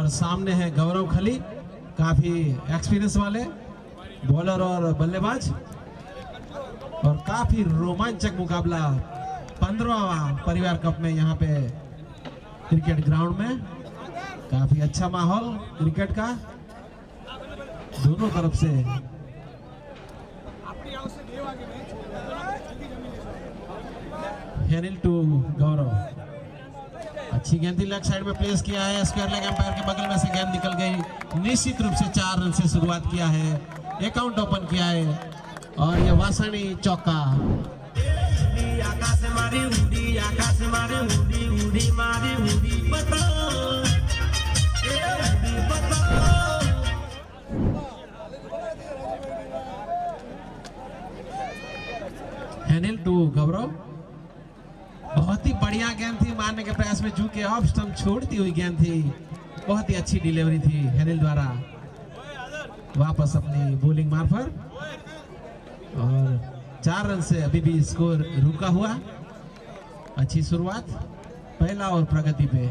और सामने है गौरव खली, काफी एक्सपीरियंस वाले बॉलर और बल्लेबाज। और काफी रोमांचक मुकाबला 15वां परिवार कप में यहाँ पे क्रिकेट ग्राउंड में। काफी अच्छा माहौल क्रिकेट का दोनों तरफ से। हेनिल टू गौरव, अच्छी गेंद थी, लेफ्ट साइड में प्लेस किया है, स्क्वायर लेग एम्पायर के बगल में से गेंद निकल गई। निश्चित रूप से 4 रन से शुरुआत किया है, अकाउंट ओपन किया है और ये वासणी चौका। हेनिल टू गौरव, बहुत ही बढ़िया गेंद थी, मारने के प्रयास में चूके ऑफ स्टंप छोड़ती हुई गेंद थी। बहुत ही अच्छी डिलीवरी थी हेनिल द्वारा। वापस अपनी बॉलिंग मार्फत और 4 रन से अभी भी स्कोर रुका हुआ। अच्छी शुरुआत, पहला और प्रगति पे।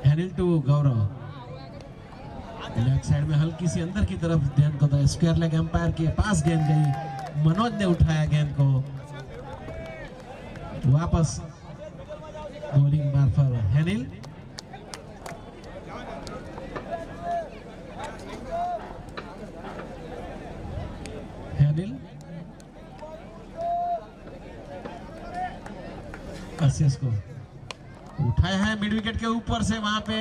Henil to Gaurav, left side में हल्की सी अंदर की तरफ गेंद को, स्क्वायर लेग एम्पायर के पास गेंद गई, मनोज ने उठाया गेंद को। वापस बॉलिंग मार्फत हेनिल। हेनिल आशीष को उठाया है मिड विकेट के ऊपर से, वहां पे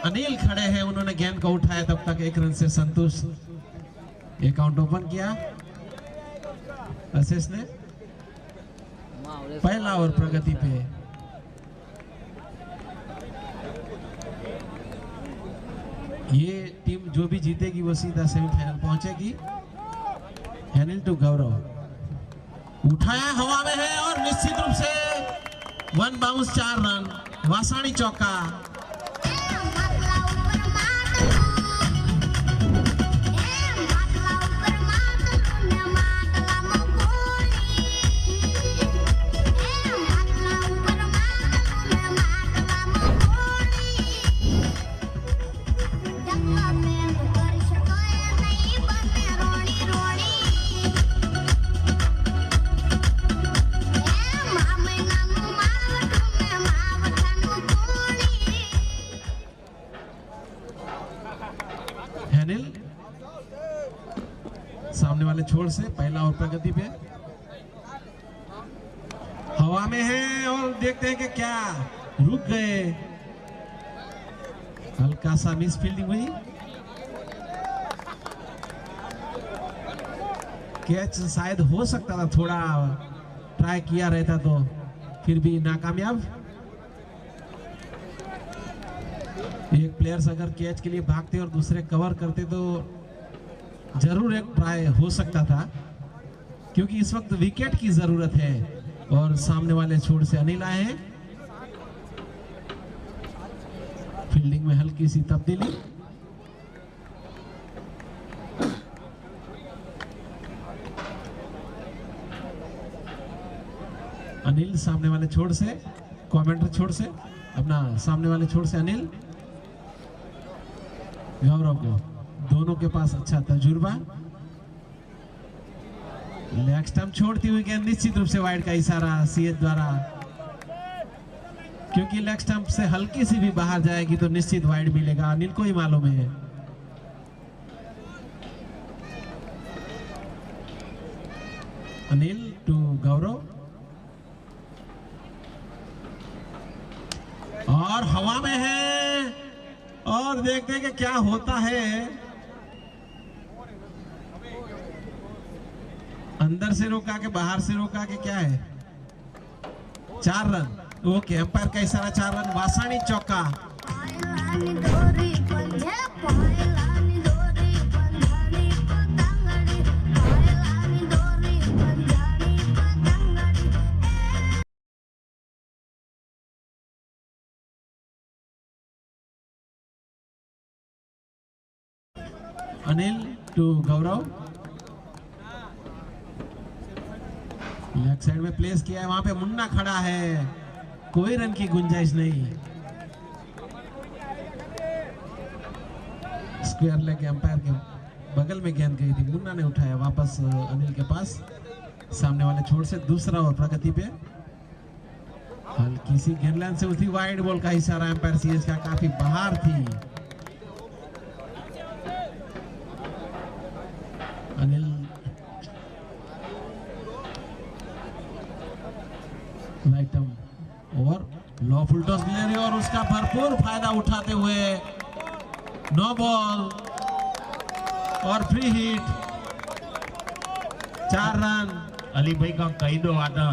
अनिल खड़े हैं, उन्होंने गेंद को उठाया, तब तक 1 रन से संतुष्ट। अकाउंट ओपन किया आशीष ने, पहला और प्रगति पे। ये टीम जो भी जीतेगी वो सीधा सेमीफाइनल पहुंचेगी। हेनिल टू गौरव उठाया, हवा में है और निश्चित रूप से 1 बाउंस 4 रन, वासाणी चौका। हेनिल सामने वाले छोर से पहला और प्रगति पे, हवा में है और देखते हैं कि क्या रुक गए। हल्का सा मिस फील्डिंग हुई, कैच शायद हो सकता था, थोड़ा ट्राई किया रहता तो, फिर भी नाकामयाब। एक प्लेयर्स अगर कैच के लिए भागते और दूसरे कवर करते तो जरूर एक ट्राई हो सकता था, क्योंकि इस वक्त विकेट की जरूरत है। और सामने वाले छोर से अनिल आए हैं, फील्डिंग में हल्की सी तब्दीली। अनिल सामने वाले छोर से, कमेंटर छोर से, अपना सामने वाले छोर से अनिल। गौरव को, दोनों के पास अच्छा तजुर्बा। लेग स्टंप छोड़ती हुई गेंद, निश्चित रूप से वाइड का इशारा सीएच द्वारा, क्योंकि लेग स्टंप से हल्की सी भी बाहर जाएगी तो निश्चित वाइड मिलेगा, अनिल को ही मालूम है। अनिल टू गौरव और हवा में है और देखते हैं कि क्या होता है। अंदर से रोका के बाहर से रोका के क्या है? 4 रन। ओके, अंपायर का इशारा 4 रन। वासाणी चौका। Anil to Gaurav, leg side में प्लेस किया है, वहां पे मुन्ना खड़ा है, कोई रन की गुंजाइश नहीं। स्क्वायर लेग एम्पायर के बगल में गेंद गई थी, मुन्ना ने उठाया वापस अनिल के पास सामने वाले छोर से। दूसरा ओवर प्रगति पे, हल्की सी गेंद लाइन से उठी, वाइड बॉल का इशारा एम्पायर सीएच का, काफी बाहर थी। अनिल लाइटम ओवर, लो फुल टॉस डिलीवरी और उसका भरपूर फायदा उठाते हुए नो बॉल और फ्री हिट, 4 रन। અલી ભાઈ કાંક કહી દો આ તો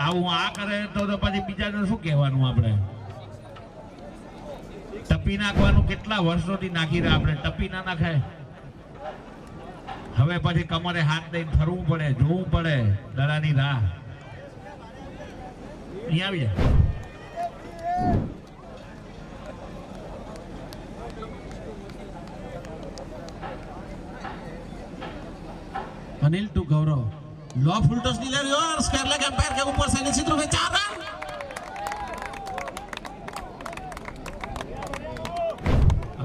આવું આ કરે તો પછી બીજાને શું કહેવાનું આપણે? ટપી નાખવાનું કેટલા વર્ષોથી નાખી રહ્યા આપણે, ટપી ના નાખાય. હવે પછી કમરે હાથ દઈને ફરવું પડે, જોવું પડે દડાની રાહ. અહીંયા આવી જાય. Anil to Gaurav, low full toss delivery और स्क्वायर लेग एम्पायर के ऊपर से निश्चित रूप से 4 रन।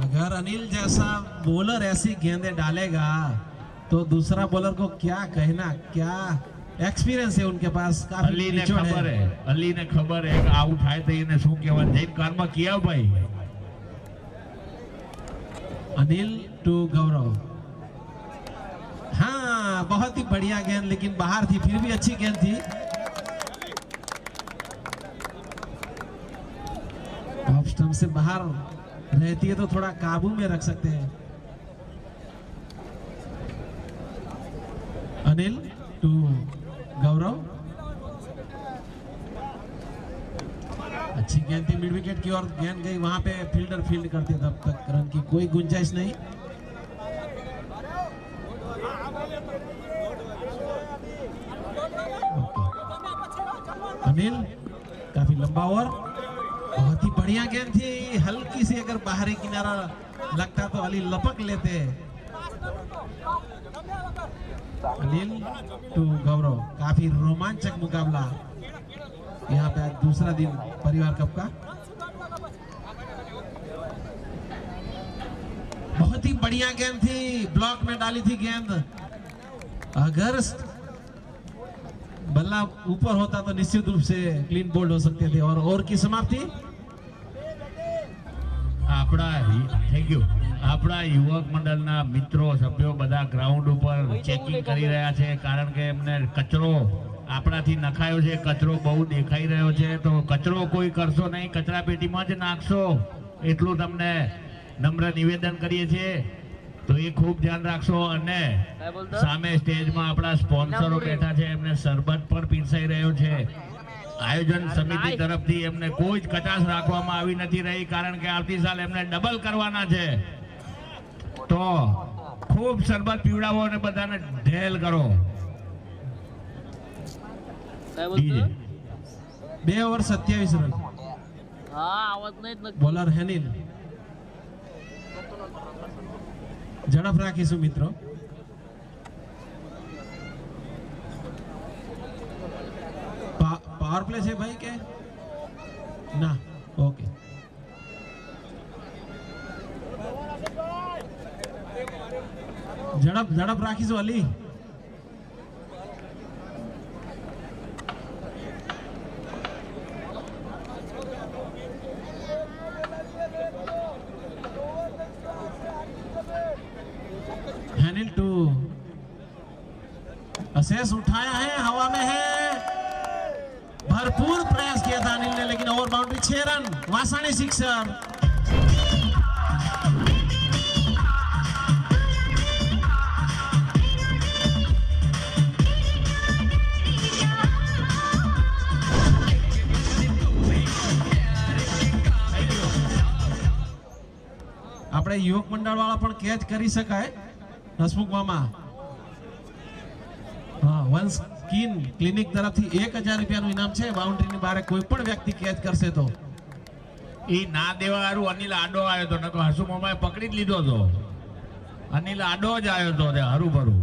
अगर अनिल जैसा बॉलर ऐसी गेंदें डालेगा तो दूसरा बॉलर को क्या कहना, क्या एक्सपीरियंस है उनके पास, काफी અલી ને निचोड़ ખબર है। હે, અલી ને ખબર હે કે આવું થાય તો એને શું કહેવાનું, જઈને કારમાં કિયા ભાઈ. अनिल टू गौरव, हाँ बहुत ही बढ़िया गेंद, लेकिन बाहर थी, फिर भी अच्छी गेंद थी। ऑफ स्टंप से बाहर रहती है तो थोड़ा काबू में रख सकते हैं। अनिल टू गौरव, अच्छी गेंद थी मिड विकेट की और गेंद गई वहां पे, फील्डर फील्ड करते तब तक रन की कोई गुंजाइश नहीं। अनिल, काफी लंबा ओवर, बहुत ही बढ़िया गेंद थी, हल्की सी अगर बाहरी किनारा लगता तो अली लपक लेते। अनिल टू गौरव, काफी रोमांचक मुकाबला यहाँ पे आज दूसरा दिन परिवार कप का। बहुत ही बढ़िया गेंद थी, ब्लॉक में डाली थी गेंद, अगर बल्ला ऊपर होता तो निश्चित रूप से क्लीन बोल्ड हो सकते थे। और ओवर की समाप्ति, આપણા થેન્ક યુ, આપણા યુવક મંડળના મિત્રો સભ્યો બધા ગ્રાઉન્ડ ઉપર ચેકિંગ કરી રહ્યા છે, કારણ કે એમને કચરો આપણાથી નખાયો છે, કચરો બહુ દેખાઈ રહ્યો છે, તો કચરો કોઈ કરશો નહીં, કચરા પેટીમાં જ નાખશો એટલું તમને નમ્ર નિવેદન કરીએ છીએ. તો એ ખૂબ ધ્યાન રાખશો. અને સામે સ્ટેજમાં આપણા સ્પોન્સરો બેઠા છે, એમને શરબત પણ પીરસાઈ રહ્યો છે. આયોજન સમિતિ તરફથી એમને કોઈ જ કચાશ રાખવામાં આવી નથી રહી, કારણ કે આવતી સાલ એમને ડબલ કરવાના છે. તો ખૂબ શરબત પીવડાવો અને બધાને ઢેલ કરો. 2 ओवर 27 रन। બોલર હેનિલ, ઝડપ રાખીશું મિત્રો। पावर प्ले છે ભાઈ કે ના? ઓકે, ઝડપ રાખીશું અલી। हैनिल टू, अशेष उठाया है, हवा में है, भरपूर प्रयास किया था अनिल ने, लेकिन ओवर बाउंड्री 6 रन, वासानी सिक्सर। આપણે યુવક મંડળ વાળા પણ કેચ કરી શકાય, હસમુખ મામા। હા, વન્સ સ્કીન ક્લિનિક તરફથી 1000 રૂપિયાનું ઇનામ છે, બાઉન્ડ્રીની બહાર કોઈ પણ વ્યક્તિ કેચ કરશે તો। એ ના દેવાવાળું અનિલ આડો આવ્યો હતો, નકો હસુ મામાએ પકડી જ લીધો હતો। અનિલ આડો જ આવ્યો હતો, હરું ભરું।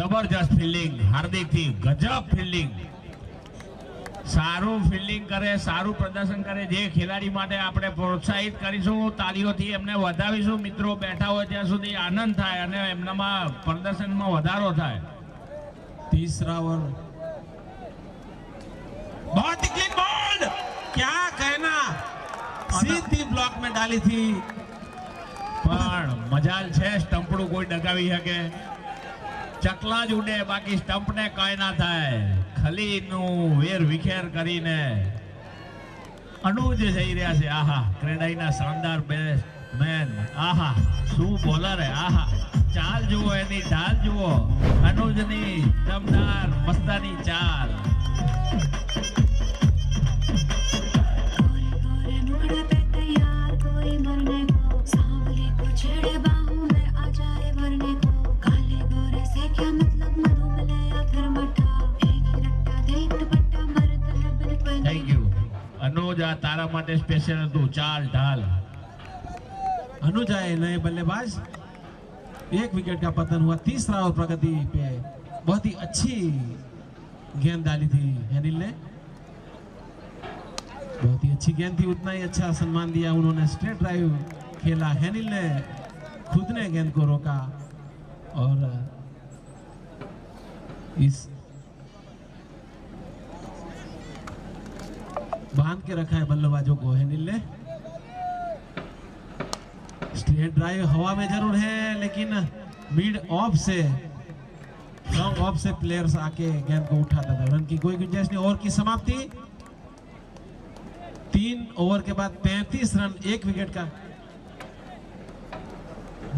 જબરજસ્ત ફિલ્ડિંગ હાર્દિક થી, ગજબ ફિલ્ડિંગ, સારું ફિલ્ડિંગ કરે, સારું પ્રદર્શન કરે. જે ખેલાડી માટે આપણે પ્રોત્સાહિત કરીશું, તાળીઓથી એમને વધાવીશું. મિત્રો બેઠા હોય ત્યાં સુધી આનંદ થાય અને એમનામાં પ્રદર્શનમાં વધારો થાય. तीसरा ओवर बहुत ही क्लीन बॉल, क्या कहना, सीधी ब्लॉक में डाली थी. પણ મજાલ છે, સ્ટમ્પડું કોઈ ડગાવી શકે, ચકલા જ ઉડે બાકી સ્ટમ્પને કઈ ના થાય. ખલીનું વેર વિખેર કરીને અનુજ જઈ રહ્યા છે. આહા, ક્રેડાઈના શાનદાર બેટ્સમેન, આહા શું બોલર હે, આહા ચાલ જુઓ, એની ઢાલ જુઓ, અનુજની દમદાર મસ્તાની ચાલ. अनुज तारा माटे स्पेशल હતું, ચાલ ઢાલ. अनुज आए नए बल्लेबाज, एक विकेट का पतन हुआ. तीसरा ओवर प्रगति पे बहुत ही अच्छी गेंद डाली थी हैनिल ने, बहुत ही अच्छी गेंद थी, उतना ही अच्छा सम्मान दिया उन्होंने. स्ट्रेट ड्राइव खेला, हैनिल ने खुद ने गेंद को रोका और इस बांध के रखा है बल्लेबाजों को हैनिल ने. स्ट्रेट ड्राइव हवा में जरूर है, लेकिन मिड ऑफ से, लॉन्ग ऑफ से प्लेयर्स आके गेंद को उठाता था. रन की कोई गुंजाइश नहीं. ओवर की समाप्ति, 3 ओवर के बाद 35 रन, 1 विकेट का.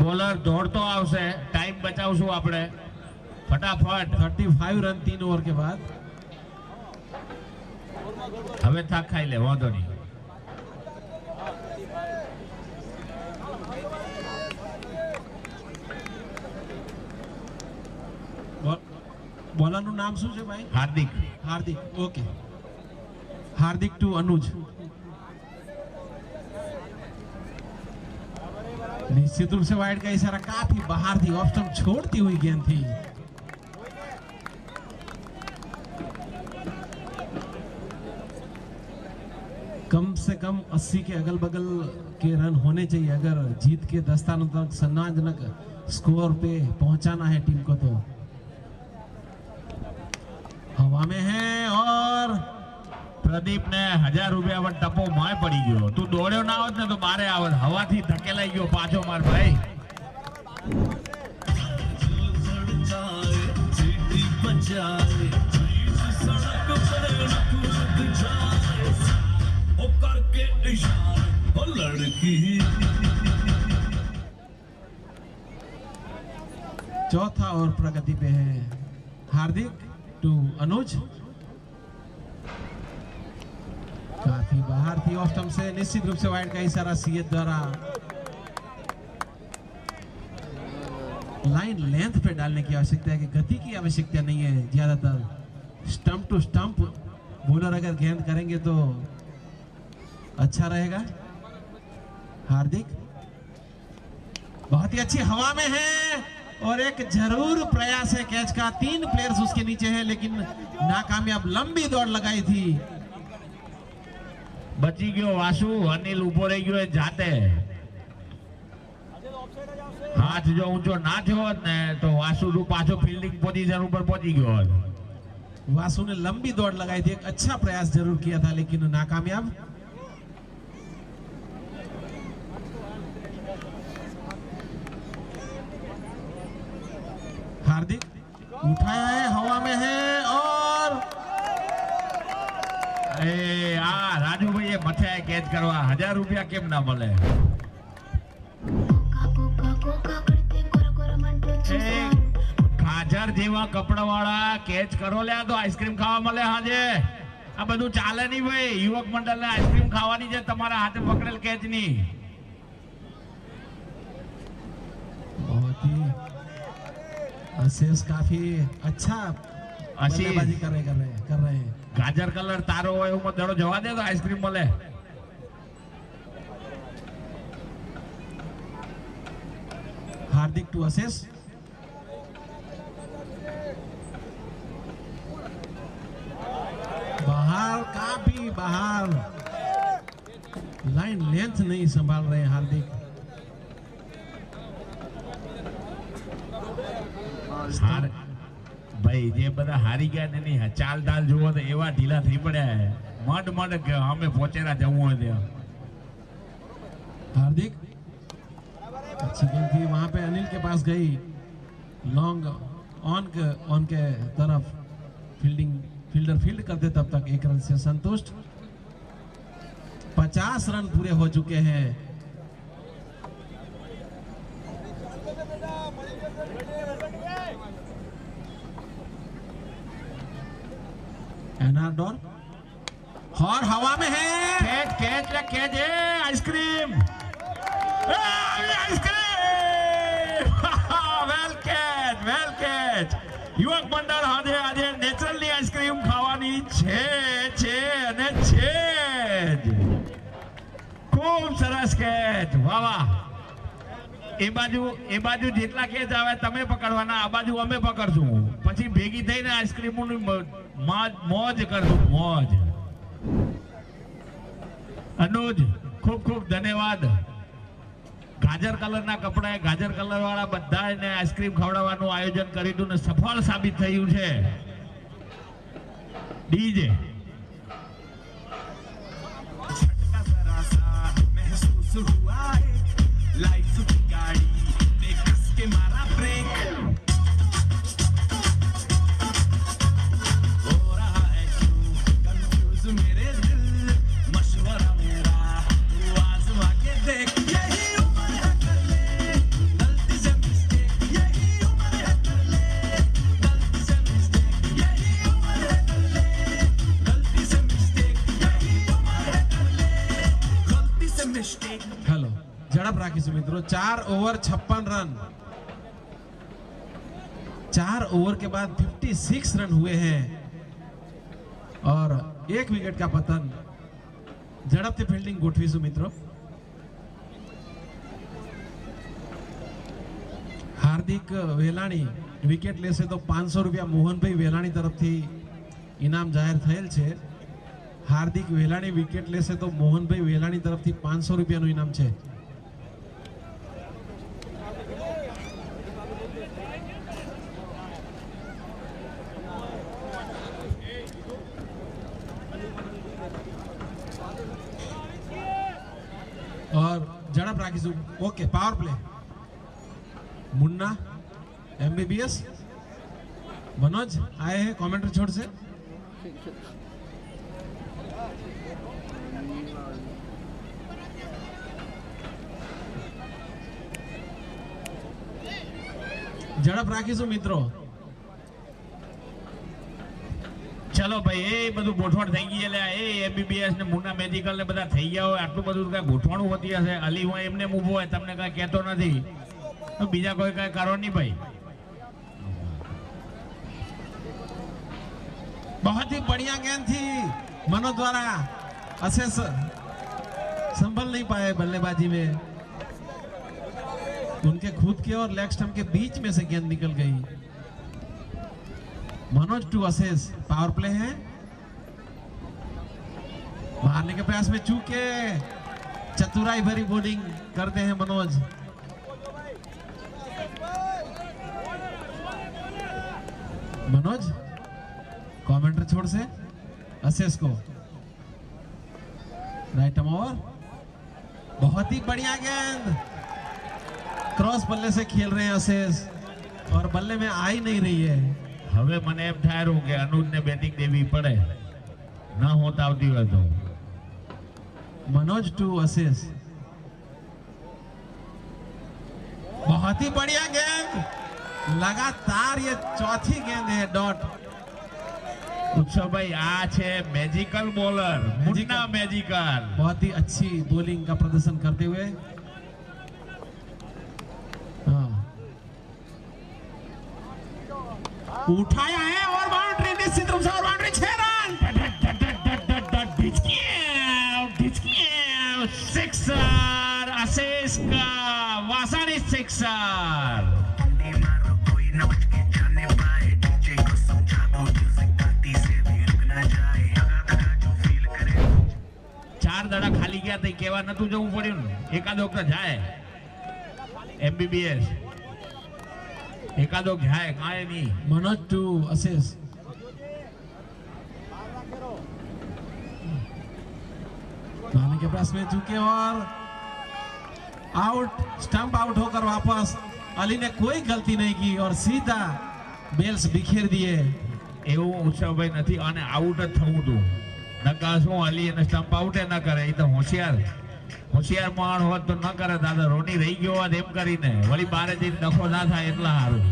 બોલર દોડતો આવશે, ટાઈમ બચાવશું આપણે ફટાફટ. 35 रन 3 ओवर के बाद. હવે થાક ખાઈ લે, વાંધો નહીં. બોલરનું નામ શું છે ભાઈ? હાર્દિક. हार्दिक, ओके. हार्दिक टू अनुज. निश्चित रूप से वाइड का इशारा, काफी बाहर थी, ऑफ स्टंप छोड़ती हुई गेंद थी. कम से कम 80 के अगल बगल के रन होने चाहिए अगर जीत के दस्तानों तक सम्मानजनक स्कोर पे पहुंचाना है टीम को. तो हवा में है और પ્રદીપ ને 1000 રૂપિયા પર ટપો માય પડી ગયો. તું દોડ્યો ના આવત ને તો બારે આવત, હવાથી ધકેલાઈ ગયો પાછો માર ભાઈ. चौथा ओवर प्रगति पे है. हार्दिक टू अनुज, काफी बाहर थी ऑफ स्टंप से. निश्चित रूप से वाइड का इशारा सीएच द्वारा. लाइन लेंथ पे डालने की आवश्यकता है, कि गति की आवश्यकता नहीं है ज्यादातर. स्टंप टू स्टंप बॉलर अगर गेंद करेंगे तो अच्छा रहेगा. हार्दिक बहुत ही अच्छी हवा में है और एक जरूर प्रयास है कैच का. 3 प्लेयर्स उसके नीचे हैं, लेकिन नाकामयाब. लंबी दौड़ लगाई थी. બચી ગયો વાસુ. અનિલ ઉભો રહી ગયો જાતે. હાથ જો ઊંચો ના થયો હોત ને તો વાસુ નું પાછો ફિલ્ડિંગ પોઝિશન ઉપર પહોંચી ગયો હોત. वासु ने लंबी दौड़ लगाई थी, एक अच्छा प्रयास जरूर किया था, लेकिन नाकामयाब. हार्दिक उठाया है, हवा में है और એ આ રાજુભાઈ એ મથે કેચ કરવા 1000 રૂપિયા કેમ ના મળે? ખાજર જેવા કપડા વાળા કેચ કરો લે તો આઈસ્ક્રીમ ખાવા મળે હાજે. આ બધું ચાલે નહીં ભાઈ. યુવક મંડળને આઈસ્ક્રીમ ખાવાની છે, તમારા હાથે પકડેલ કેચ ની. बहुत ही असेस काफी अच्छा बल्लेबाजी कर रहे हैं. ગાજર કલર તારો હોય એવું દડો જવા દે તો આઈસ્ક્રીમ મળે. हार्दिक टू असेस. बाहर, लाइन लेंथ नहीं संभाल रहे हैं हार्दिक। ભાઈ જે બધા હારી ગયા ને એની ચાલ ઢાલ જુઓ તો એવા ઢીલા થઈ પડ્યા હે, મડ કે અમે પહોંચેલા જવું હોય ત્યાં। हार्दिक अच्छी गेंद थी, वहां पे अनिल के पास गई, लॉन्ग ऑन के तरफ फील्डर फील्ड करते तब तक 1 रन से संतुष्ट। 50 रन पूरे हो चुके हैं। एनाडोर और हवा में है, कैच है, आइसक्रीम વેલ કેચ। યુવક મંડળ આજે નેચરલી આઈસ્ક્રીમ ખાવાની છે અને છે જ। ખૂબ સરસ કેચ, વાહ વાહ। એ બાજુ જેટલા કેચ આવે તમે પકડવાના, આ બાજુ અમે પકડશું, પછી ભેગી થઈને આઈસ્ક્રીમોની મોજ કરશું, મોજ। અનુજ ખૂબ ખૂબ ધન્યવાદ। ગાજર કલરના કપડાએ ગાજર કલર વાળા બધાને આઈસ્ક્રીમ ખવડાવવાનું આયોજન કર્યું હતું ને સફળ સાબિત થયું છે। ડીજે हेलो झड़प राखीશું મિત્રો। 4 ओवर 56 रन, 4 ओवर के बाद 56 रन हुए हैं और 1 विकेट का पतन। झड़पથી ફિલ્ડિંગ ગોઠવીશું મિત્રો। હાર્દિક વેલાણી વિકેટ લેશે તો 500 રૂપિયા મોહનભાઈ વેલાણી તરફથી ઇનામ જાહેર થયેલ છે। हार्दिक वेलाणी विकेट लेसे तो मोहन भाई वेलाणी तरफ थी 500 रुपया नु इनाम छे। और झड़प राखीशु। Okay, power play Munna MBBS Manoj आए हैं कमेंट्री छोड़ से। झड़प राखीशु मित्रों। चलो भाई, ए બધું ગોઠવણ થઈ ગઈ એટલે એ MBBS ને મુન્ના મેડિકલ ને બધા થઈ ગયા હોય, આટલું બધું કઈ ગોઠવણું હોતી હશે। અલી હું એમને ઊભો હોય, તમને કઈ કહેતો નથી, તો બીજા કોઈ કઈ કરો નહીં ભાઈ। बहुत ही बढ़िया गेंद थी मनोज द्वारा, अशेष संभल नहीं पाए बल्लेबाजी में, उनके खुद के और लेग स्टंप के बीच में से गेंद निकल गई। मनोज टू अशेष, पावर प्ले है, मारने के प्रयास में चूके, चतुराई भरी बॉलिंग करते हैं मनोज। मनोज कमेंटर छोड़ से अशेष को राइट ओवर, बहुत ही बढ़िया गेंद, क्रॉस बल्ले से खेल रहे हैं अशेष और बल्ले में आ ही नहीं रही है। હવે મને એમ થાય રહ્યું કે અનુજને બેટિંગ દેવી પડે, ન હોત આવતી હોય તો। मनोज टू अशेष, बहुत ही बढ़िया गेंद, लगातार ये चौथी गेंद है डॉट। उत्सव भाई आ छे मैजिकल बॉलर मुन्ना मैजिकल, बहुत ही अच्छी बॉलिंग का प्रदर्शन करते हुए। उठाया है और बाउंड्री, निश्चित रूप से और बाउंड्री, 6 रन। सिक्सर अशेष का, वासानी सिक्सर। દાડા ખાલી ગયા તો કેવા નતું જવું પડ્યું ને. એકાદો તો જાય MBBS, એકાદો જાય કાંઈ નહીં. Manoj to assess. मारने के प्रयास में चूके और आउट, स्टंप आउट होकर वापस. अली ने कोई गलती नहीं की और सीधा बेल्स बिखेर दिए. એવું ઉત્સવભાઈ નથી અને આઉટ જ થવું હતું. નકા શું અલી અને સ્ટમ્પ આઉટ ન કરે. એ તો હોશિયાર માણ હોત તો ન કરે દાદા. રોની રહી ગયો હોત એમ કરીને વળી બારે જઈને નફો ના થાય એટલા સારું.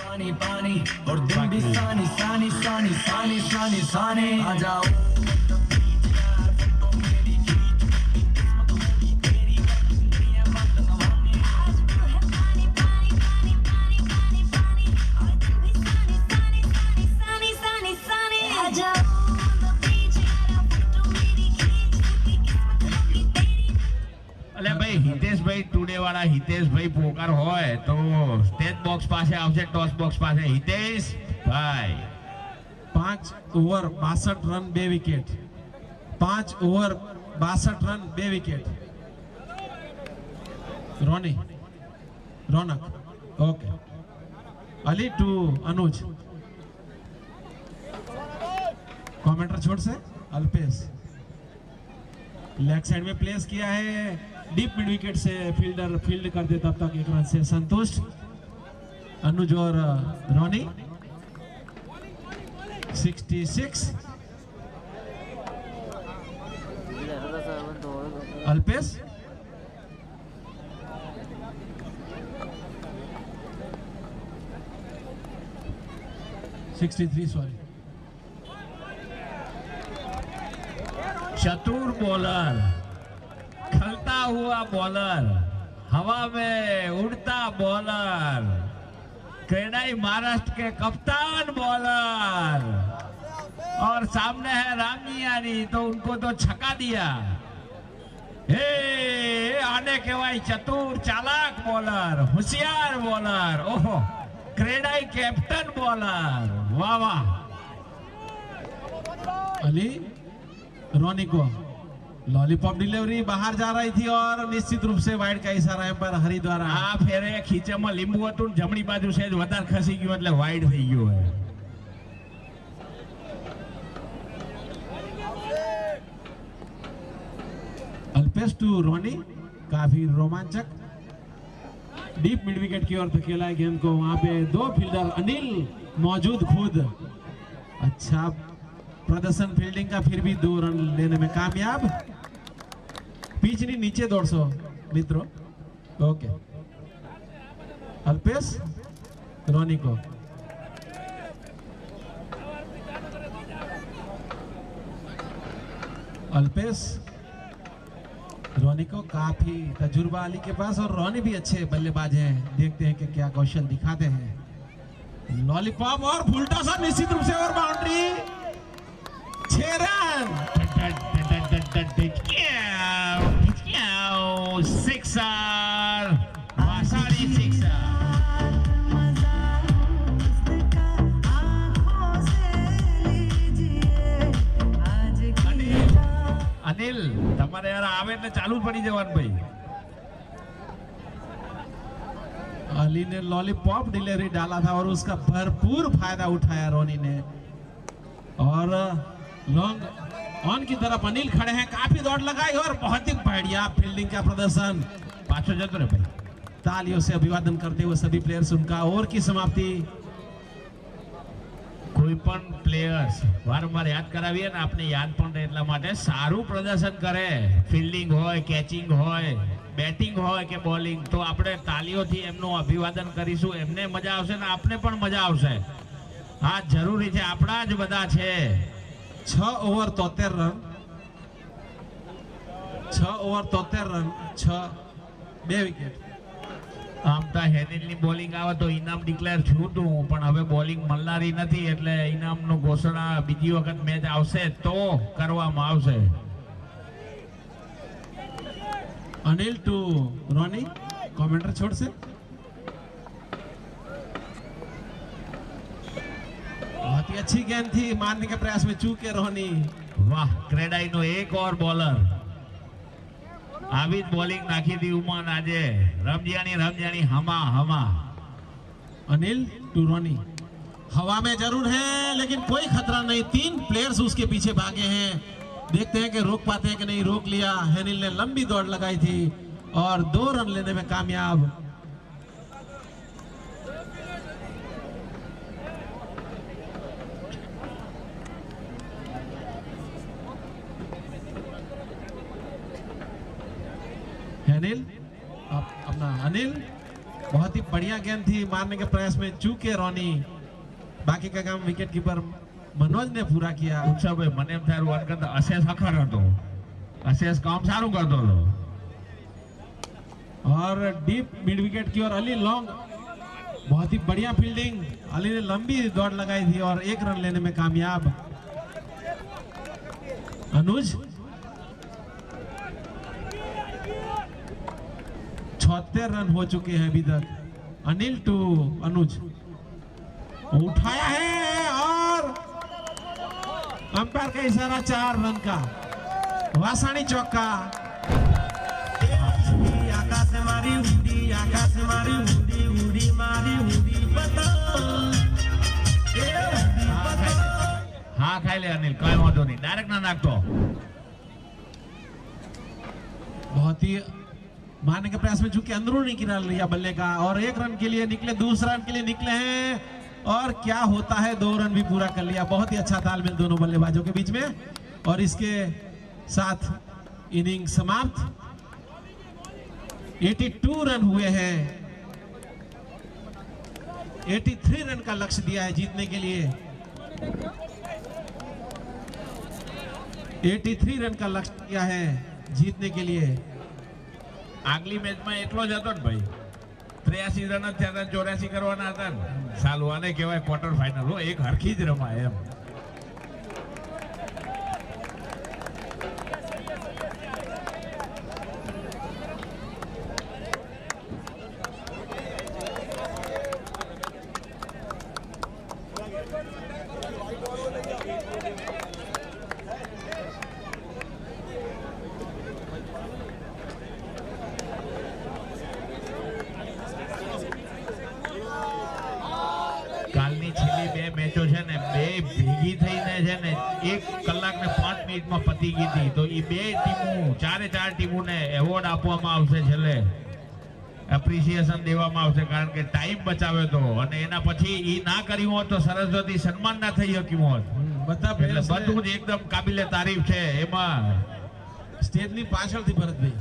पानी पानी और दिन भी सानी सानी सानी सानी सानी सानी आ जाओ ભાઈ હિતેશભાઈ ટુડે વાળા હિતેશભાઈ પોકાર હોય તો સ્ટેજ બોક્સ પાસે આવશે, ટોસ બોક્સ પાસે. Hiteshbhai 5 over 62 run 2 wicket. 5 over 62 run 2 wicket. Roni, Raunak, okay. Ali to Anuj. Commentator छोड़ से अल्पेश लेग साइड में प्लेस किया है. डीप मिड विकेट से फील्डर फील्ड कर दे तब तक 1 रन से संतुष्ट. अनुज और रोनी 66. अल्पेश सॉरी. चतुर बॉलर, खलता हुआ बॉलर, हवा में उड़ता बॉलर, क्रेडाई महाराष्ट्र के कप्तान बॉलर. और सामने है रामियानी तो उनको तो छक्का दिया. हे आने के भाई चतुर चालाक बॉलर, होशियार बॉलर. ओहो क्रेडाई कैप्टन बॉलर. वाह वाह. अली रोनी को लॉलीपॉप डिलीवरी बाहर जा रही थी और निश्चित रूप से वाइड का इशारा है पर हरि द्वारा. આ ફેરે ખીચામાં લીંબુ હતું ને જમણી બાજુ સેજ વધારે ખસી ગયું એટલે વાઇડ થઈ ગયો હે. अल्पेश टू रोनी काफी रोमांचक. डीप मिड विकेट की ओर धकेला है गेंद को. वहां पे 2 फील्डर अनिल मौजूद खुद. अच्छा प्रदर्शन फील्डिंग का, फिर भी 2 रन लेने में कामयाब. पिच नहीं नीचे 150 मित्रों. ओके. अल्पेश रोनी को अल्पेश रोनी को काफी तजुर्बा अली के पास और रोनी भी अच्छे बल्लेबाज हैं. देखते हैं कि क्या कौशल दिखाते हैं. लॉलीपॉप और फुलटा सा निश्चित रूप से और बाउंड्री. 6 रन. સિક્સર, વાસાડી સિક્સર. અનિલ તમારે યાર આવે એટલે ચાલુ જ પડી જવાનું ભાઈ. अली ने लॉलीपॉप डिलीवरी डाला था और उसका भरपूर फायदा उठाया रोनी ने. और लॉन्ग ऑन की तरफ अनिल खड़े हैं. काफी दौड़ लगाई और बहुत ही बढ़िया फील्डिंग का प्रदर्शन. પાછો જતો રે ભાઈ. तालियों से अभिवादन करते हुए सभी प्लेयर्स उनका ओवर की समाप्ति. કોઈ પણ પ્લેયર્સ વારંવાર યાદ કરાવીએ ને આપણે યાદ પણ રહે એટલા માટે સારું પ્રદર્શન કરે. ફિલ્ડિંગ હોય, કેચિંગ હોય, બેટિંગ હોય કે બોલિંગ તો આપણે તાલીઓથી એમનું અભિવાદન કરીશું. એમને મજા આવશે ને આપણે પણ મજા આવશે. આ જરૂરી છે, આપણા જ બધા છે. 6 over 73 run. 6 over 73 run, 6 2 wicket. આમ તો હેનિલની બોલિંગ આવે તો ઇનામ ડિક્લેર છું તું, પણ હવે બોલિંગ મળનારી નથી એટલે ઇનામનું ઘોષણા બીજી વખત મેચ આવશે તો કરવામાં આવશે. Anil to Ronnie. कमेंटर छोड़ से बहुत ही अच्छी गेंद थी. मारने के प्रयास में चूके रोनी. વાહ ક્રેડાઈનો એક ઓર બોલર આવી જ બોલિંગ નાખી હતી ઉમન આજે રમજાની હમા अनिल टू रोनी, हवा में जरूर है लेकिन कोई खतरा नहीं, 3 प्लेयर्स उसके पीछे भागे हैं, देखते हैं कि रोक पाते हैं कि नहीं। रोक लिया, हेनिल ने लंबी दौड़ लगाई थी और 2 रन लेने में कामयाब। हेनिल अपना अनिल, बहुत ही बढ़िया गेंद थी, मारने के प्रयास में चूके रोनी। बाकी का काम विकेट कीपर मनोज ने पूरा किया। ઉત્સવભાઈ મને એમ થાય વાત કરતા અશેષ અખર હતો, અશેષ કામ સારું કરતો હતો। और डीप मिड विकेट की ओर अली लॉन्ग, बहुत ही बढ़िया फील्डिंग, अली ने लंबी दौड़ लगाई थी और 1 रन लेने में कामयाब। अनुज 76 रन हो चुके हैं अभी तक। अनिल टू अनुज, उठाया है और अंपायर का इशारा 4 रन का। वासानी चौका, आकाश मारी उड़ी, आकाश मारी उड़ी, उड़ी मारी उड़ी હા ખાઈ લે અનિલ, કઈ વાંધો નહીં, ડાયરેક્ટ ના નાખતો। बहुत ही मारने के प्रयास में झुके अंदरूनी किनारा लिया बल्ले का और 1 रन के लिए निकले, दूसरा रन के लिए निकले हैं और क्या होता है, 2 रन भी पूरा कर लिया। बहुत ही अच्छा तालमेल दोनों बल्लेबाजों के बीच में और इसके साथ इनिंग समाप्त। 82 रन हुए हैं, 83 रन का लक्ष्य दिया है जीतने के लिए। 83 रन का लक्ष्य दिया है जीतने के लिए। આગલી મેચમાં એટલો જ હતો ને ભાઈ, 83 રન જ થયા હતા, 84 કરવાના હતા ને। સાલું આને કહેવાય ક્વાર્ટર ફાઇનલ, હો, એક હરખી જ રમાય એમ। કાલની છેલ્લી 2 મેચો છે ને, 2 ભેગી થઈને છે ને 1 કલાક ને 5 મિનિટમાં પતી ગઈ હતી। તો એ 2 ટીમો, 4 ટીમોને એવોર્ડ આપવામાં આવશે, છેલ્લે એપ્રિસિએશન દેવામાં આવશે, કારણ કે ટાઈમ બચાવ્યો હતો અને એના પછી એ ના કર્યું હોત તો સરસ્વતી સન્માન ના થઈ શક્યું હોત। બધા એટલે બધું જ એકદમ કાબિલે તારીફ છે એમાં। સ્ટેજની પાછળથી ભરતભાઈ,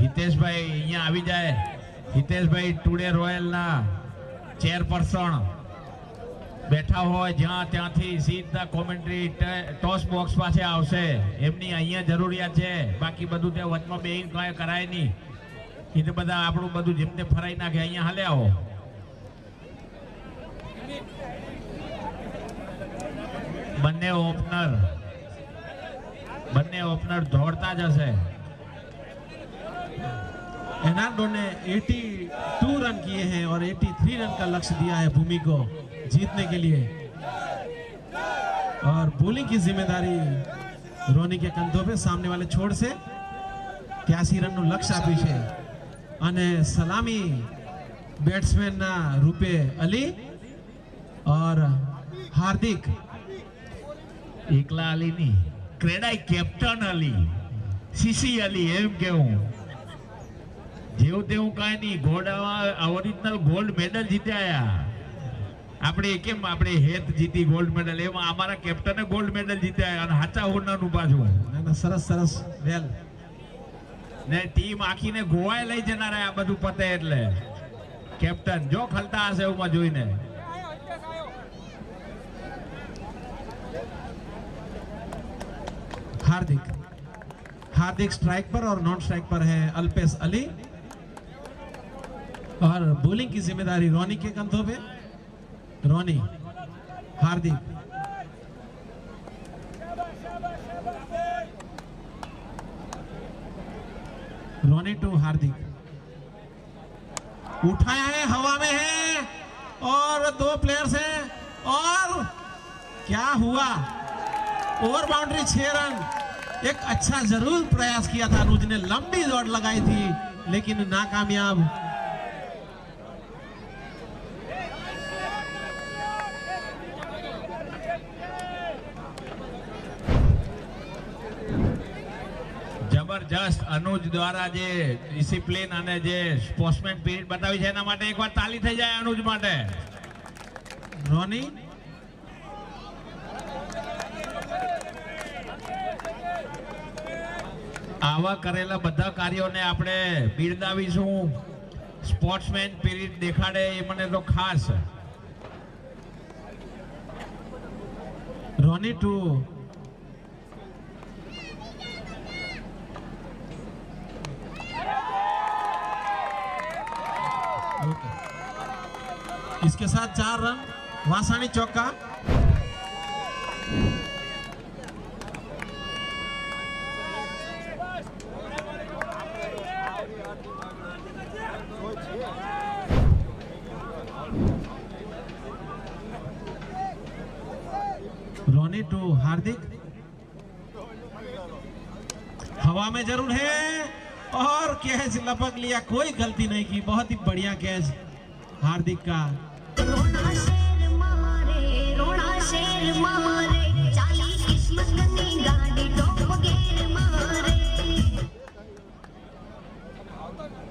હિતેશભાઈ અહીંયા આવી જાય। હિતેશભાઈ ટુડે રોયલના ચેરપર્સન બેઠા હોય જ્યાં ત્યાંથી સીધા કોમેન્ટ્રી ટોસ બોક્સ પાસે આવશે, એમની અહીંયા જરૂરિયાત છે। બાકી બધું ત્યાં વચમાં બેહીને કાંઈ કરાય નહીં, એ તો બધા આપણું બધું જેમને ફરાઈ નાખે। અહીંયા હાલે આવો। બંને ઓપનર દોડતા જ હશે। एर्नाडो ने 82 रन किए हैं और 83 रन का लक्ष्य दिया है भूमि को जीतने के लिए। और बॉलिंग की जिम्मेदारी रोनी के कंधों पे, सामने वाले छोड़ से 81 रन નું લક્ષ્ય આપ્યું છે અને સલામી બેટ્સમેન ના રૂપે અલી और हार्दिक। એકલા અલી ની ક્રેડાઈ કેપ્ટન અલી, સીસી અલી એમ કેવું। જેવું તેવું કાંઈ નહીં, ગોલ્ડમાં ઓરિજિનલ ગોલ્ડ મેડલ જીત્યા। આપણે કેમ આપણે હેત જીતી ગોલ્ડ મેડલ, એમાં અમારા કેપ્ટને ગોલ્ડ મેડલ જીત્યા અને હાચા હોનાનું પાછું। સરસ સરસ વેલ ને ટીમ આખીને ગોવાય લઈ જનારા આ બધું પતે એટલે કેપ્ટન જો ખલતા હશે એમાં જોઈને। हार्दिक स्ट्राइक पर और नॉन स्ट्राइक पर है अल्पेश अली और बॉलिंग की जिम्मेदारी रोनी के कंधों पे। रोनी, हार्दिक, रोनी टू हार्दिक, उठाया है, हवा में है और 2 प्लेयर्स हैं और क्या हुआ? Over boundary 6 run. एक अच्छा जरूर प्रयास किया था अनुज ने, लंबी दौड़ लगाई थी लेकिन नाकामयाब। જબરજસ્ત અનુજ દ્વારા જે ડિસિપ્લિન અને જે સ્પોર્ટ્સમેન સ્પિરિટ બતાવી છે એના માટે એકવાર તાલી થઈ જાય અનુજ માટે. રોની આવા કરેલા બધા કાર્યોને આપણે બિરદાવીશું. સ્પોર્ટ્સમેન સ્પિરિટ દેખાડે એ મને તો ખાસ. रोनी 2 इसके साथ 4 रन। वासानी चौका। रोनी 2 हार्दिक हवा में जरूर है और कैच लपक लिया, कोई गलती नहीं की, बहुत ही बढ़िया कैच हार्दिक का।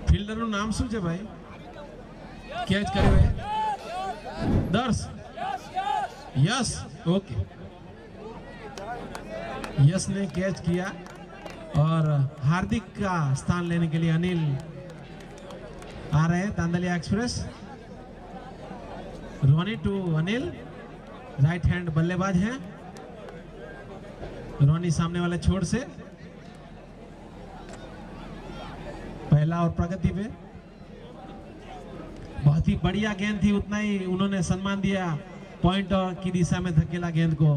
ફિલ્ડર નું નામ શું છે ભાઈ? કેચ કર્યો है દર્શ यस। ओके, यस ने कैच किया और हार्दिक का स्थान लेने के लिए अनिल आ रहे हैं तांदलिया एक्सप्रेस। रोनी 2 अनिल राइट हैंड बल्लेबाज हैं। रोनी सामने वाले छोर से पहला और प्रगति पे बहुत ही बढ़िया गेंद थी, उतना ही उन्होंने सम्मान दिया। पॉइंट की दिशा में धकेला गेंद को,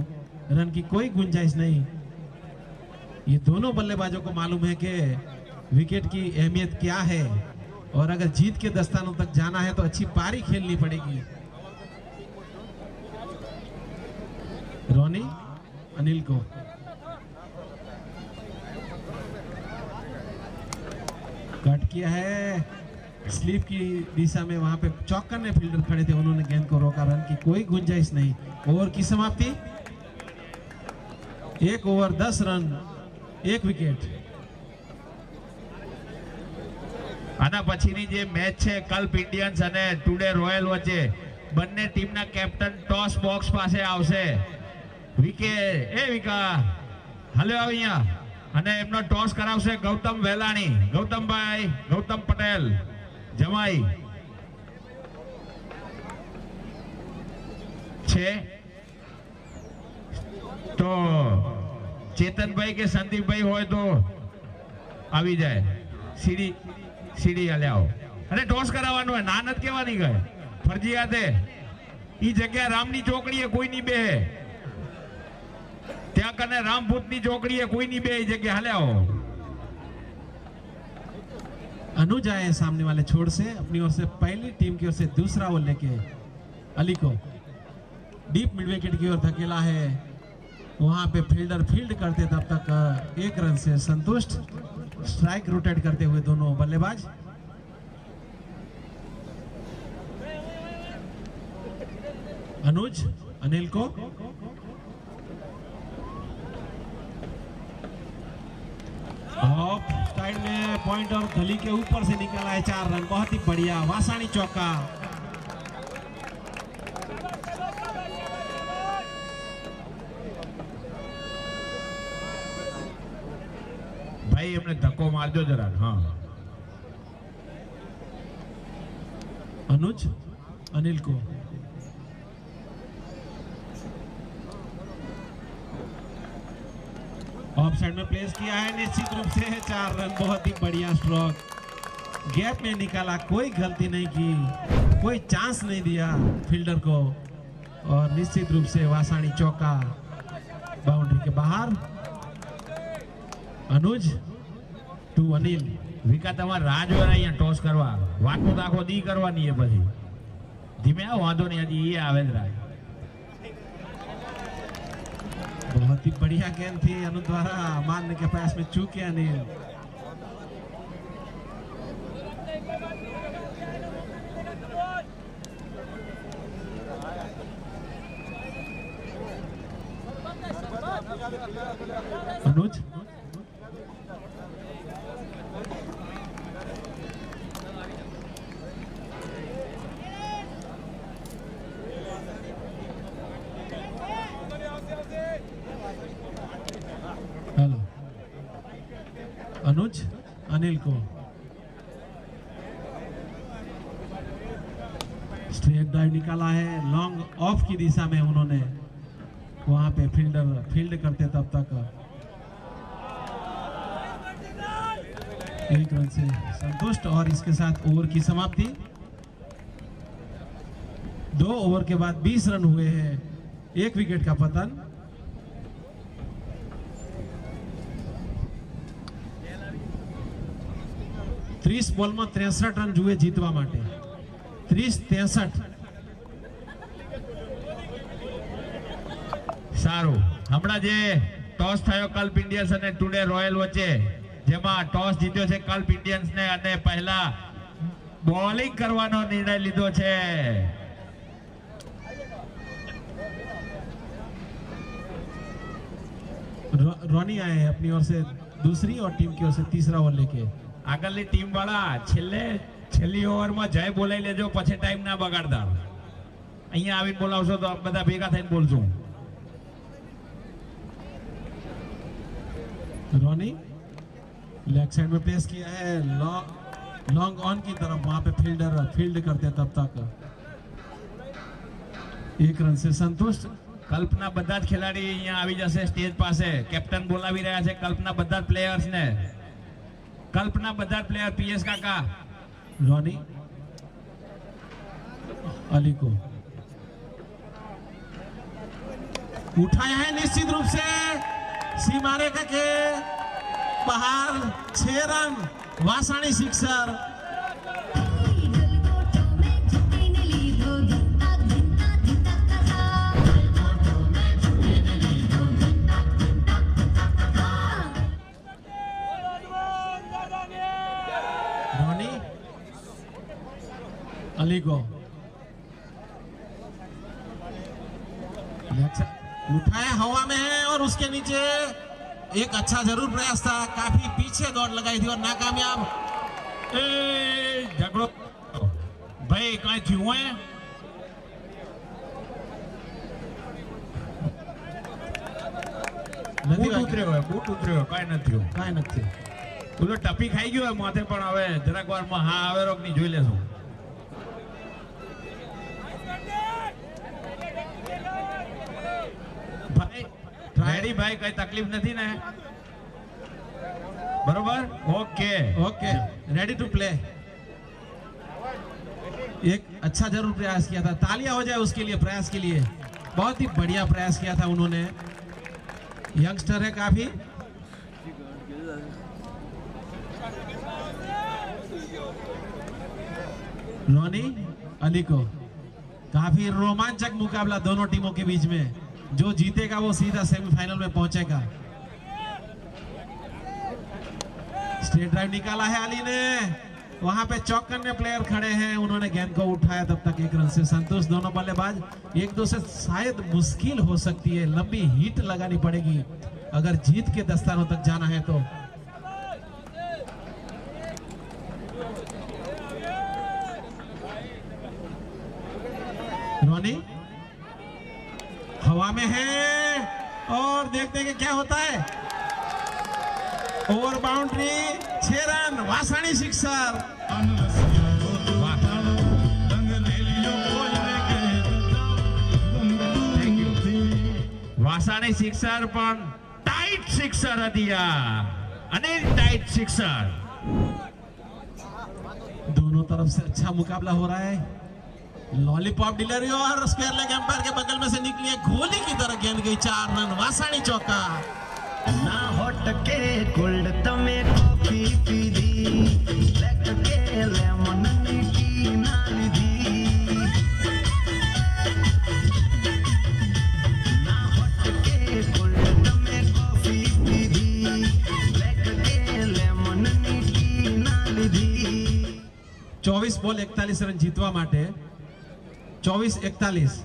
रन की कोई गुंजाइश नहीं। ये दोनों बल्लेबाजों को मालूम है कि विकेट की अहमियत क्या है और अगर जीत के दस्तानों तक जाना है तो अच्छी पारी खेलनी पड़ेगी। रोनी अनिल को कट किया है, स्लीप की दिशा में वहां पे चौकर ने फील्डर खड़े थे, उन्होंने गेंद को रोका, रन की कोई गुंजाइश नहीं। ओवर की समाप्ति 1 ओवर 10 रन 1 विकेट। આના પછીની જે મેચ છે કલ્પ ઇન્ડિયન્સ અને ટુડે રોયલ વચ્ચે, બંને ટીમના કેપ્ટન ટોસ બોક્સ પાસે આવશે. વિકા હાલ્યો અહીંયા અને એમનો ટોસ કરાવશે ગૌતમ વેલાણી. ગૌતમભાઈ, ગૌતમ પટેલ જમાઈ છે તો ચેતનભાઈ કે સંદીપભાઈ હોય તો આવી જાય. સીડી હલ્યાઓ અને ટોસ કરાવવાનું હોય, ના નથી કહેવાની ગઈ ફરજિયાતે. ઈ જગ્યા રામની ચોકડીએ કોઈ ની બે, ત્યાં કને રામભૂતની ચોકડીએ કોઈ ની બે, ઈ જગ્યા હલ્યાઓ. अनुज आए सामने वाले छोर से, अपनी ओर से पहली टीम की ओर से दूसरा ओवर लेके अली को डीप मिड विकेट की ओर धकेला है। वहां पे फील्डर फील्ड करते तब तक 1 रन से संतुष्ट। स्ट्राइक रोटेट करते हुए दोनों बल्लेबाज। अनुज अनिल को ऑफ साइड में पॉइंट और गली के ऊपर से निकाला है 4 रन, बहुत ही बढ़िया। वासानी चौका। ભાઈ એમને ધક્કો મારજો જરા. હા, अनुज अनिल को ऑफ साइड में प्लेस किया है, निश्चित रूप से 4 रन, बहुत ही बढ़िया स्ट्रोक। गैप में निकाला, कोई गलती नहीं की, कोई चांस नहीं दिया फील्डर को और निश्चित रूप से वासानी चौका बाउंड्री के बाहर। अनुज 2 अनिल। વિકા તમારે રાહ જોઈને અહીંયા ટોસ કરવા, વાતો તો આખો દી કરવાની છે. પછી ધીમે આવો, વાંધો નહીં, હજી એ આવે જ રાહ. बहुत ही बढ़िया गेंद थी अनु द्वारा, मारने के प्रयास में चूके अनिल। अनुज हेलो अनुज अनिल को स्ट्रेट ड्राइव निकाला है, लॉन्ग ऑफ की दिशा में उन्होंने वहां पे फील्ड करते तब तक 1 रन से संतुष्ट और इसके साथ ओवर की समाप्ति। 2 ओवर के बाद 20 रन हुए हैं, 1 विकेट का पतन। ત્રીસ બોલમાં 63 રન જુએ જીતવા માટે, 30-63। સારું, હમણાં જે ટોસ થયો કલ્પ ઇન્ડિયન્સ અને ટુડે રોયલ વચ્ચે, જેમાં ટોસ જીત્યો છે કલ્પ ઇન્ડિયન્સને અને પહેલા બોલિંગ કરવાનો નિર્ણય લીધો છે। रोनी आए हैं अपनी ओर से दूसरी और टीम की ओर से तीसरा ओवर लेके। આગળની ટીમ વાળા છેલ્લી ઓવરમાં જય બોલાવી લેજો, પછી ટાઈમ ના બગાડતા। અહીંયા આવીને બોલાવશો તો બધા ભેગા થઈને બોલશું। रोनी लेग साइड में प्लेस किया है, लॉन्ग ऑन की तरफ, वहां पे फील्ड करते तब तक 1 रन से संतुष्ट। કલ્પના બધા જ ખેલાડી અહીંયા આવી જશે સ્ટેજ પાસે। કેપ્ટન બોલાવી રહ્યા છે કલ્પના બધા જ પ્લેયર્સ ને। કલ્પના બધા જ પ્લેયર પીએસ કાકા। रोनी अली को उठाया है निश्चित रूप से, सीमा रेखा के बाहर, 6 रन, वासाणी सिक्सर। अली को उठाया, हवा में है और उसके नीचे एक अच्छा जरूर प्रयास था, काफी पीछे दौड़ लगाई थी और नाकामयाब। झगड़ो भाई कहीं थी हुए बूट उतर्यो कहीं નથી। પેલો ટપી ખાઈ ગયો માથે, પણ હવે જરાક વારમાં હા આવે રોક ની જોઈ લેશું। ભાઈ ભાઈ કઈ તકલીફ નથી ને? बरोबर, okay okay, ready to play. एक अच्छा जरूर प्रयास किया था, तालियां हो जाए उसके लिए, प्रयास के लिए। बहुत ही बढ़िया प्रयास किया था उन्होंने, यंगस्टर है काफी। रोनी अली को काफी रोमांचक मुकाबला दोनों टीमों के बीच में, जो जीतेगा वो सीधा सेमीफाइनल में पहुंचेगा। स्ट्रेट ड्राइव निकाला है अली ने, वहां पे चौकन्ने प्लेयर खड़े हैं, उन्होंने गेंद को उठाया, तब तक 1 रन से संतुष्ट। दोनों बल्लेबाज एक दो से शायद मुश्किल हो सकती है, लंबी हिट लगानी पड़ेगी अगर जीत के दस्तानों तक जाना है तो। रोनी हवा में है और देखते हैं कि क्या होता है। ओवर बाउंड्री, 6 रन, वासाणी सिक्सर। વાસાણી સિક્સર પણ ટાઈટ સિક્સર હતી અને ટાઈટ સિક્સર। दोनों तरफ से अच्छा मुकाबला हो रहा है। लॉलीपॉप डिलीवरी और स्क्वायर लेग एम्पायर के बगल में से निकली है, गोली की तरह गेंद गई, 4 रन, वासाणी चौका। ना होटके कोल्ड तमे कॉफी पीधी, लेक के लेमन टी ना लीधी। ना होटके कोल्ड तमे 24 બોલ 41 રન જીતવા માટે 24-41.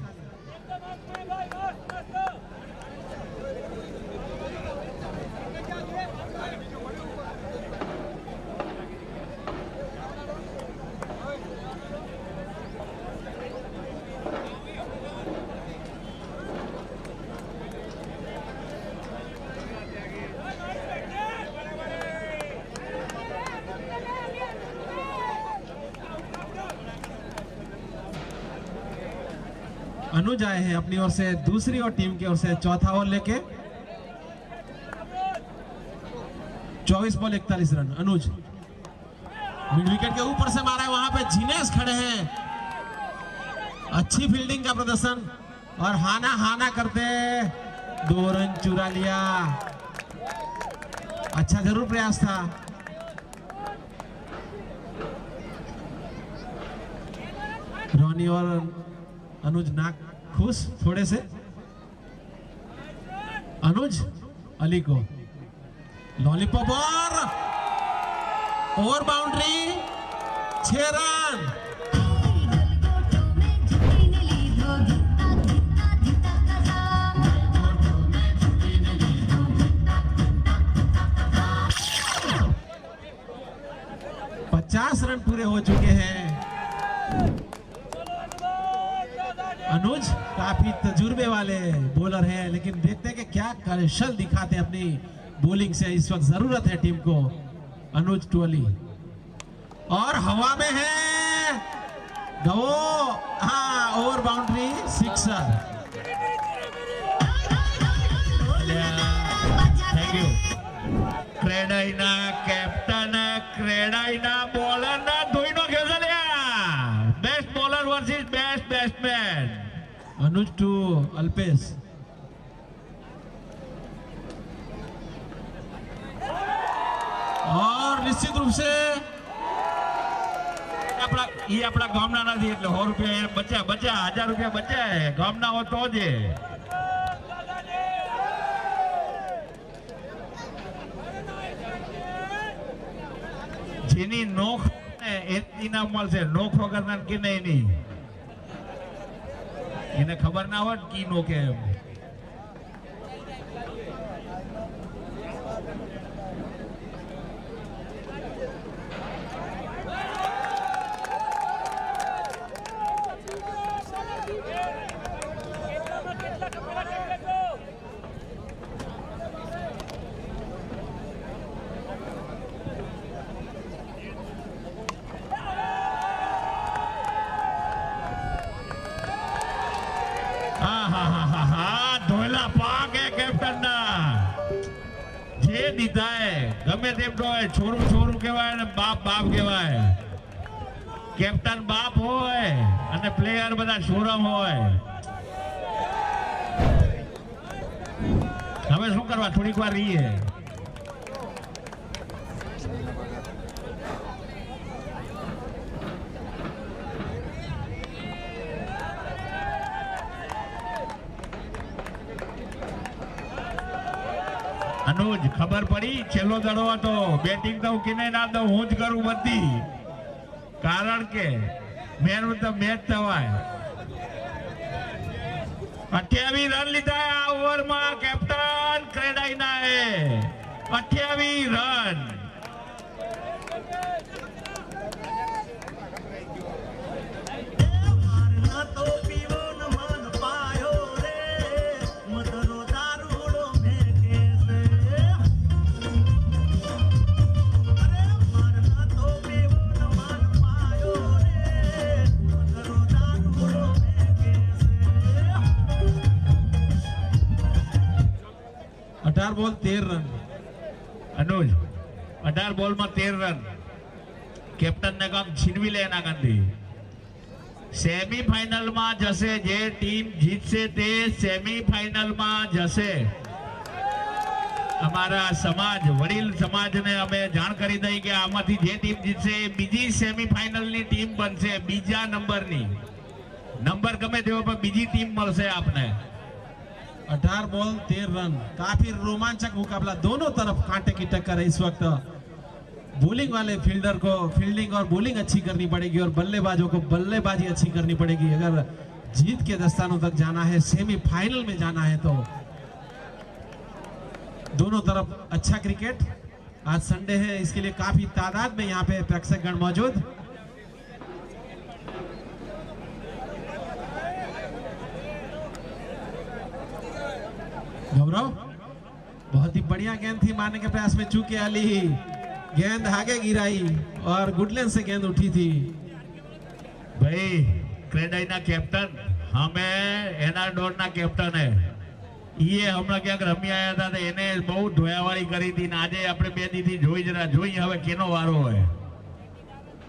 अनुज आए हैं अपनी ओर से दूसरी और टीम की ओर से चौथा ओवर लेके 24 बॉल 41 रन. अनुज मिड विकेट के ऊपर से मारा है, वहां पे जिनेश खड़े हैं. अच्छी फील्डिंग का प्रदर्शन और हाना हाना करते 2 रन चुरा लिया. अच्छा जरूर प्रयास था. रोनी और अनुज नाक खुश थोड़े से. अनुज अली को लॉलीपॉप और ओवर बाउंड्री 6 रन. रन पूरे हो चुके हैं. अनुज काफी तजुर्बे वाले बॉलर हैं, लेकिन देखते हैं कि क्या कौशल दिखाते हैं अपनी बॉलिंग से. इस वक्त जरूरत है टीम को. अनुज टोली और हवा में है गो. हाँ, over boundary 6 run. Thank you. क्रेडाईना कैप्टन क्रेडाईना बॉलर ना धोई नो खेल best bowler versus best batsman. Anuj to Alpesh. और निश्चित रूप से ये अपना गामना ना थी, 100 रुपया बचा 1000 रुपया बचा है. गामना हो तो जे જેની નોખ એના મળશે. નોખ વગરના કે નહીં એને ખબર ના હોય કી નોખે એમ. ધોલા પાક હે કેપ્ટન ના. જે દીધા હે ગમે તેમ તો છોરું છોરું કહેવાય ને બાપ બાપ કહેવાય. કેપ્ટન બાપ હોય અને પ્લેયર બધા છોરમ હોય. હવે શું કરવા, થોડીક વાર રહીએ. अनुज खबर पड़ी छेल्लो दड़ो तो बैटिंग तो किने ना दो हूं ज करूं बधी, कारण के मैन ऑफ द मैच थवाय. 28 रन लीधा है आ ओवर में कैप्टन क्रेडाईना है. 28 run. Ball 13 run. Anuj 18 ball में 13 रन. कैप्टन ने काम छीनवी लेना गंदी. सेमीफाइनल में जसे जे टीम जीतसे ते सेमीफाइनल में जसे. हमारा समाज वडील समाज ने हमें जानकारी दी कि आमाथी जे टीम जीतसे बीजी सेमीफाइनल नी टीम बनसे. बीजा नंबर नी नंबर गमे तेवो पर बीजी टीम मळसे आपने. 18 बॉल 13 रन. काफी रोमांचक मुकाबला, दोनों तरफ कांटे की टक्कर है इस वक्त. बॉलिंग वाले फील्डर को फील्डिंग और बॉलिंग अच्छी करनी पड़ेगी और बल्लेबाजों को बल्लेबाजी अच्छी करनी पड़ेगी अगर जीत के दस्तानों तक जाना है, सेमीफाइनल में जाना है। तो दोनों तरफ अच्छा क्रिकेट। आज संडे है, इसके लिए काफी तादाद में यहाँ पे प्रेक्षकगण मौजूद। गौरव, बहुत ही बढ़िया गेंद थी मारने के प्रयास में, चूके अली गेंद आगे गिराई और गुडलैंड से गेंद उठी थी। भाई क्रेडाईना कैप्टन हमें एना डोरना कैप्टन है। ये હમણાં ક્યાંક રમી આયા હતા તો એને બહુ ધોયાવાળી કરી હતી ને આજે આપણે બે દીથી જોઈ જરા જોઈ હવે કેનો વારો હોય।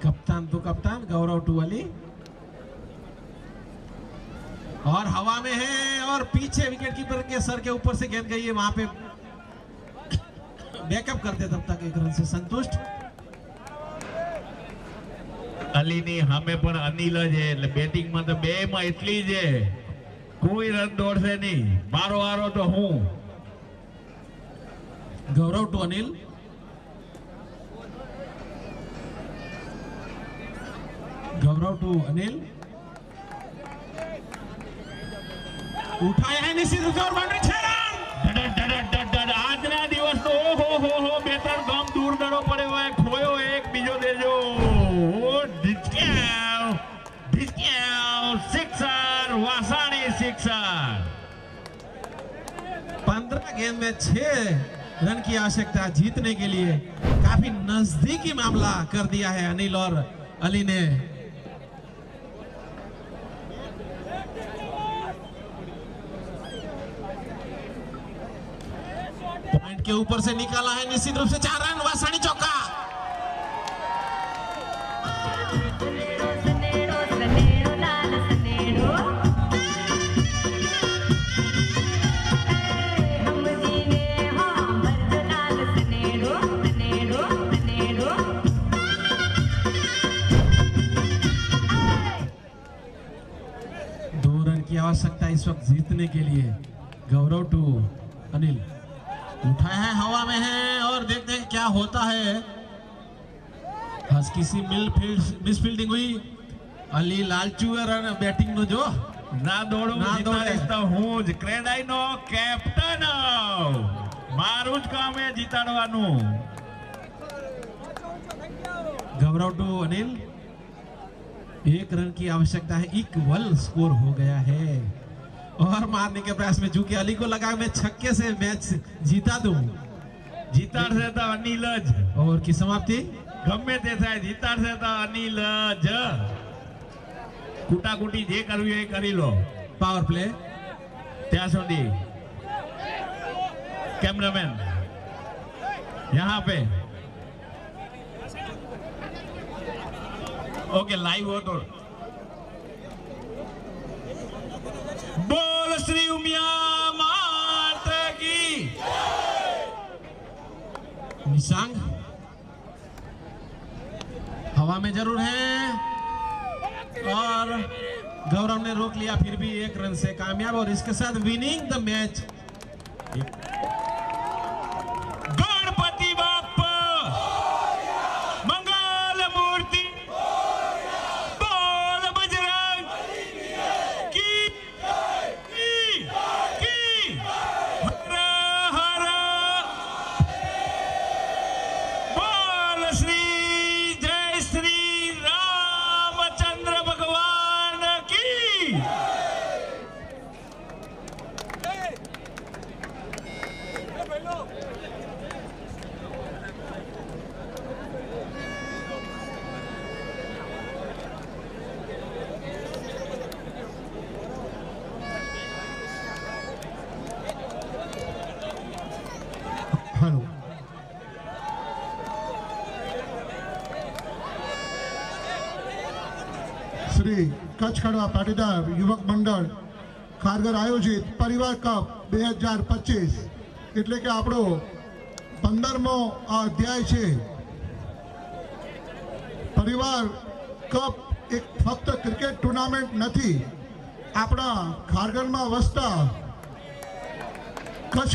कप्तान तो कप्तान गौरव टू अली और हवा में है और पीछे विकेट कीपर के सर के ऊपर से गेंद गई है, वहां पे बैकअप करते तब तक एक रन से संतुष्ट। અલીની સામે પણ અનિલ જ છે એટલે બેટિંગમાં તો બેમાં એટલી જ છે, કોઈ રન દોડશે નહીં, મારો વારો તો હું। गौरव टू अनिल, गौरव टू अनिल उठाया है निश्चित रूप से और बाउंड्री 6 रन। આજના દિવસનો ઓહો બે ત્રણ ગમ દૂર દડો પડ્યો હોય, ખોયો એક બીજો દેજો। Sixer Vasani sixer. 15 गेंद में 6 रन की आवश्यकता जीतने के लिए। काफी नजदीकी मामला कर दिया है अनिल और अली ने। पॉइंट के ऊपर से निकाला है निश्चित रूप से 4 रन, वासाणी चौका। आवश्यकता इस वक्त जीतने के लिए। गौरव टू अनिल उठाया है, हवा में है और देखते हैं क्या होता है। हल्की सी मिसफील्डिंग हुई। अली लालचू रन बैटिंग नो जो ના દોડું ના જીતાડીશ દોડે। તો હું જ ક્રેડાઈનો કેપ્ટન મારું જ કામ છે જીતાડવાનું। गौरव टू अनिल, 1 रन की आवश्यकता है, इक्वल स्कोर हो गया है और मारने के प्रयास में चूंकि अली को लगा मैं छक्के से मैच जीता दूं, જીતાડશે તો અનિલ જ, और की समाप्ति ગમે તે થાય જીતાડશે તો અનિલ જ। કુટાકુટી જે કરવી હોય એ કરી લો। Power play. ત્યાં સુધી कैमरामैन यहाँ पे ओके लाइव हो तो बोल श्री उमिया माता की। निशांग हवा में जरूर है और गौरव ने रोक लिया, फिर भी 1 रन से कामयाब और इसके साथ winning the match. Ganpati Bappa मंगल मूर्ति बोल बजरंग की हर हर बोल श्री जय श्री रामचंद्र भगवान की। हेलो श्री कच्छ खड़वा पाटीदार युवक मंडल खारगर आयोजित परिवार कप 2025 એટલે કે આપણો 15મો આ અધ્યાય છે। પરિવાર કપ એક ફક્ત ક્રિકેટ ટુર્નામેન્ટ નથી, આપણા ખારગરમાં વસતા કચ્છ